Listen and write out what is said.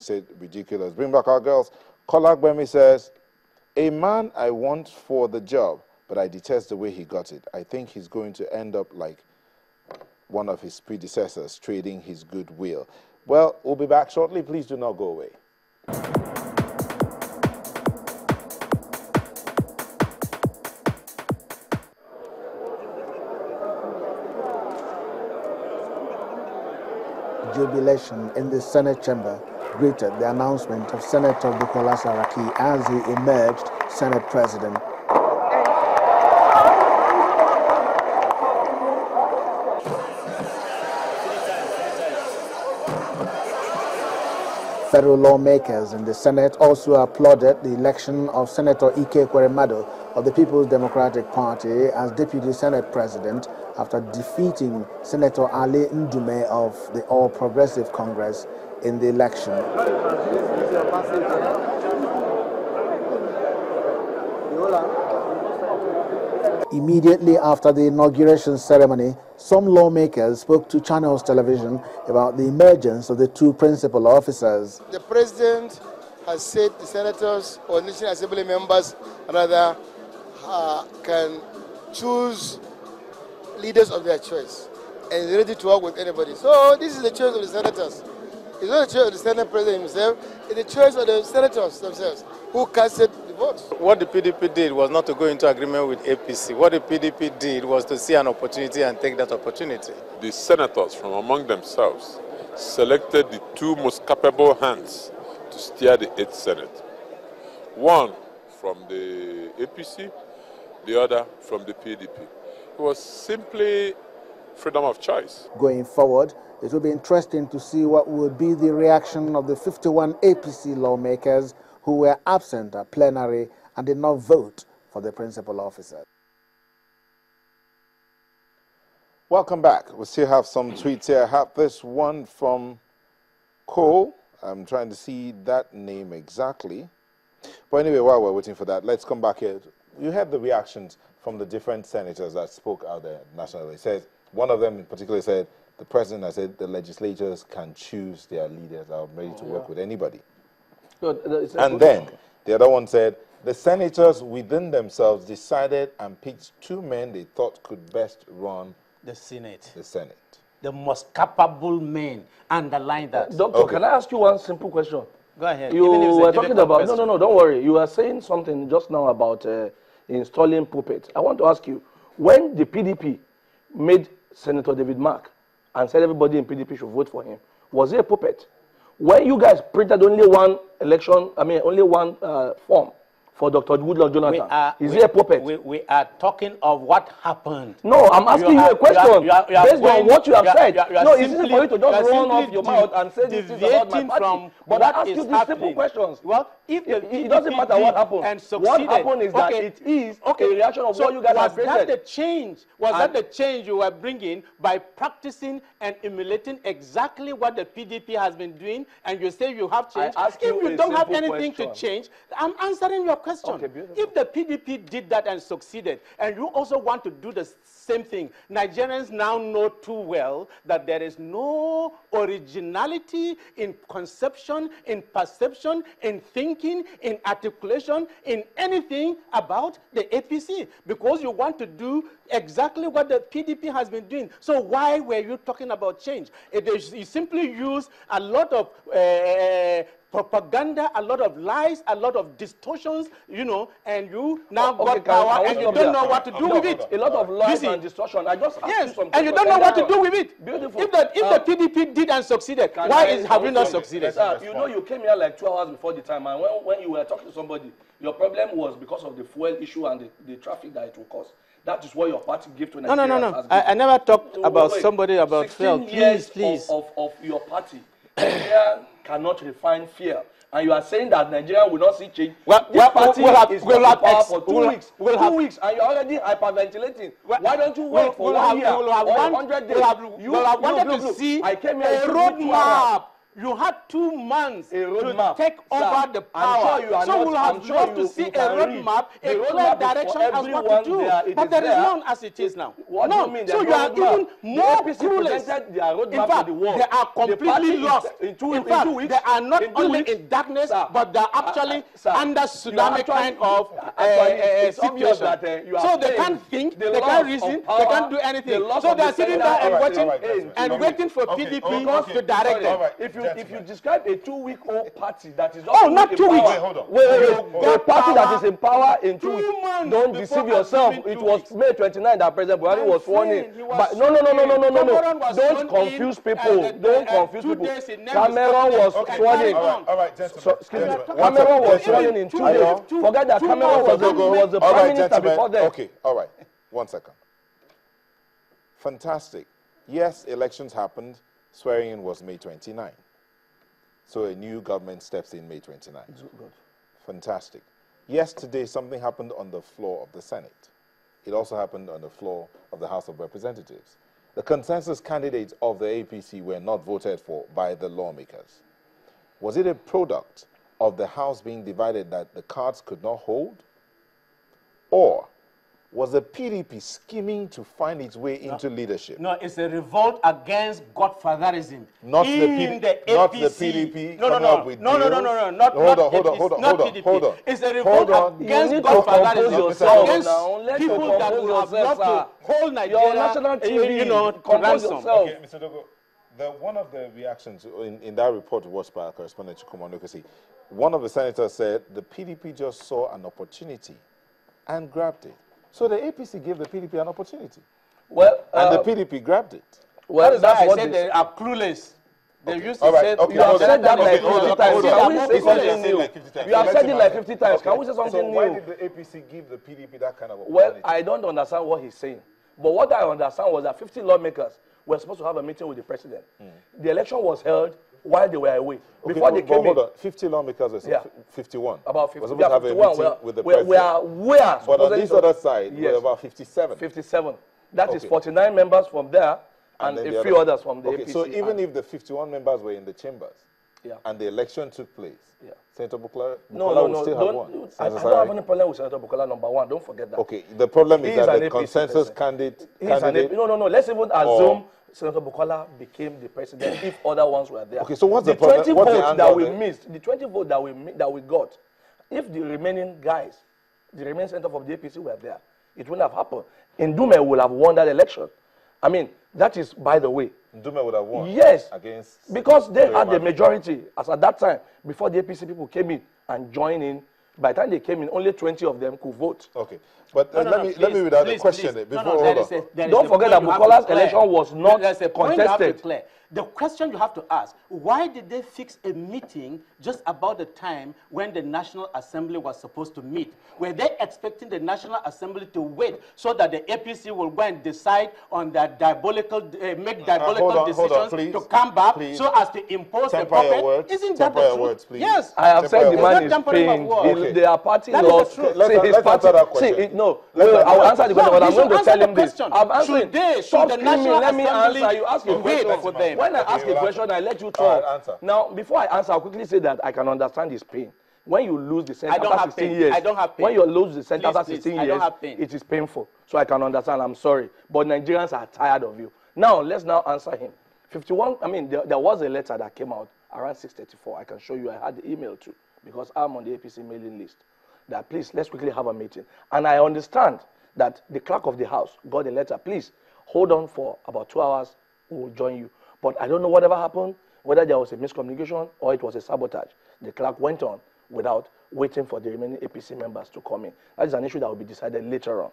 said ridiculous. Bring back our girls. Kolagbemi says, a man I want for the job, but I detest the way he got it. I think he's going to end up like one of his predecessors, trading his goodwill. Well, we'll be back shortly. Please do not go away. Jubilation in the Senate chamber greeted the announcement of Senator Bukola Saraki as he emerged Senate President. Federal lawmakers in the Senate also applauded the election of Senator Ike Kweremadu of the People's Democratic Party as Deputy Senate President after defeating Senator Ali Ndume of the All Progressive Congress in the election. Immediately after the inauguration ceremony, some lawmakers spoke to Channels Television about the emergence of the two principal officers. The President has said the senators or National Assembly members rather can choose leaders of their choice and is ready to work with anybody. So this is the choice of the senators. It's not the choice of the Senate President himself, it's the choice of the senators themselves who casted the votes. What the PDP did was not to go into agreement with APC. What the PDP did was to see an opportunity and take that opportunity. The senators from among themselves selected the two most capable hands to steer the 8th Senate. One from the APC, the other from the PDP. It was simply freedom of choice. Going forward, it will be interesting to see what will be the reaction of the 51 APC lawmakers who were absent at plenary and did not vote for the principal officer. Welcome back. We still have some tweets here. I have this one from Cole. I'm trying to see that name exactly. But anyway, while we're waiting for that, let's come back here. You had the reactions from the different senators that spoke out there nationally. It says, one of them in particular said, the president has said the legislators can choose their leaders. I'm ready to work with anybody. And then the other one said, the senators within themselves decided and picked two men they thought could best run the Senate. The Senate. The most capable men. Underline that. Doctor, can I ask you one simple question? Go ahead. You were talking about, no, don't worry. You were saying something just now about installing puppets. I want to ask you, when the PDP made Senator David Mark and said everybody in PDP should vote for him, was he a puppet? When you guys printed only one election, only one form for Dr. Goodluck Jonathan, is he a puppet? We are talking of what happened. No, I'm asking you a question based on what you have said. No, it's easy for you to just run off your mouth and say this is about my party. But I ask you these simple questions. Well, if it doesn't matter what happened. What happened is that it is a reaction of what you guys have created. Was that the change you were bringing by practicing and emulating exactly what the PDP has been doing, and you say you have changed? If you don't have anything to change, I'm answering your question. Okay, if the PDP did that and succeeded, and you also want to do the same thing, Nigerians now know too well that there is no originality in conception, in perception, in thinking, in articulation, in anything about the APC, because you want to do exactly what the PDP has been doing. So why were you talking about change? You simply use a lot of propaganda, a lot of lies, a lot of distortions, and you now got power and you don't know what to do with it. A lot of lies and distortion. I just asked you some and you don't know what to do with it. Beautiful. If the PDP did and succeeded, why have you not succeeded? Sir, you came here like 2 hours before the time, and when you were talking to somebody, your problem was because of the fuel issue and the traffic that it will cause. That is what your party gave to Nigeria. No. I never talked about somebody about fuel. Please. Of your party. Nigeria cannot refine fear. And you are saying that Nigeria will not see change. This party is power for 2 weeks. 2 weeks, and you're already hyperventilating. Why don't you wait for 1 year or 100 days? You have wanted to see a roadmap. You had 2 months A roadmap, to take over the power. So we'll have loved to see a roadmap, a clear direction as what to do. But there is none as it is now. What do you mean? So you are even more clueless. In fact, they are completely lost. In two weeks, they are not only in darkness, but they are actually under tsunami kind of situation. So they can't think, they can't reason, they can't do anything. So they are sitting there and watching and waiting for PDP to direct them. If you describe a 2-week-old party that is not 2 weeks. A party that is in power in 2 weeks. Don't deceive yourself. It was May 29 that President Buhari was sworn in. But no. Don't confuse people. Don't confuse people. Cameron was sworn in. All right, gentlemen. Cameron was sworn in 2 days. Forget that Cameron was the prime minister before that. Okay, all right. 1 second. Fantastic. Yes, elections happened. Swearing in was May 29. So a new government steps in May 29. Good. Fantastic. Yesterday, something happened on the floor of the Senate. It also happened on the floor of the House of Representatives. The consensus candidates of the APC were not voted for by the lawmakers. Was it a product of the House being divided that the cards could not hold? Or was the PDP scheming to find its way into leadership? No, it's a revolt against godfatherism. Not the PDP. Not the PDP. No, not PDP. It's a revolt against godfatherism. Against people that will have loved to hold Nigeria, to ransom. Okay, Mr. Dogo, one of the reactions in that report was by our correspondent Chukwuma Nokesi. One of the senators said the PDP just saw an opportunity and grabbed it. So the APC gave the PDP an opportunity. Well, and the PDP grabbed it. Well, that's why I said they are clueless. They used to say, you have said that like 50 times. Can we say something new? You have said it like 50 times. Can we say something new? So why did the APC give the PDP that kind of opportunity? Well, I don't understand what he's saying. But what I understand was that 50 lawmakers were supposed to have a meeting with the president. The election was held while they were away. Before they came in. 50 lawmakers were 51. About 50. We're supposed to have a meeting with the president. We are but on this other side, we're about 57. 57. That is 49 members from there and a few others from the APC. So even if the 51 members were in the chambers and the election took place, Senator Bukola would still have won. I don't have any problem with Senator Bukola, number one. Don't forget that. Okay, the problem is that the consensus candidate... No. Let's even assume Senator Bukola became the president if other ones were there. Okay, so what's the problem? The 20 votes that we missed, the 20 votes that we got, if the remaining guys, the remaining senator of the APC were there, it wouldn't have happened. Ndume would have won that election. I mean, that is, by the way. Ndume would have won? Yes. Against... Because they had the majority as at that time, before the APC people came in and joined in. By the time they came in, only 20 of them could vote. Okay. But let me read out the question. Don't forget that Bukola's election was not contested. The question you have to ask, why did they fix a meeting just about the time when the National Assembly was supposed to meet? Were they expecting the National Assembly to wait so that the APC will go and decide on that make diabolical decisions to come back so as to impose the puppet? Isn't that the truth? Yes. I have said the man is pained. They are party laws. Let's answer that question. I will answer the question, but I'm going to tell him this. I'm answering. Should the National Let me answer. You ask a question for them. When I ask a question, I let you talk. Now, before I answer, I'll quickly say that I can understand his pain. When you lose the sentence after 16 years, I don't have pain. When you lose the sentence after 16 years, it is painful. So I can understand. I'm sorry. But Nigerians are tired of you. Now, let's now answer him. 51, I mean, there was a letter that came out around 6:34. I can show you. I had the email too, because I'm on the APC mailing list. That please, let's quickly have a meeting. And I understand that the clerk of the house got a letter. Please, hold on for about 2 hours. We will join you. But I don't know whatever happened, whether there was a miscommunication or it was a sabotage. The clerk went on without waiting for the remaining APC members to come in. That is an issue that will be decided later on.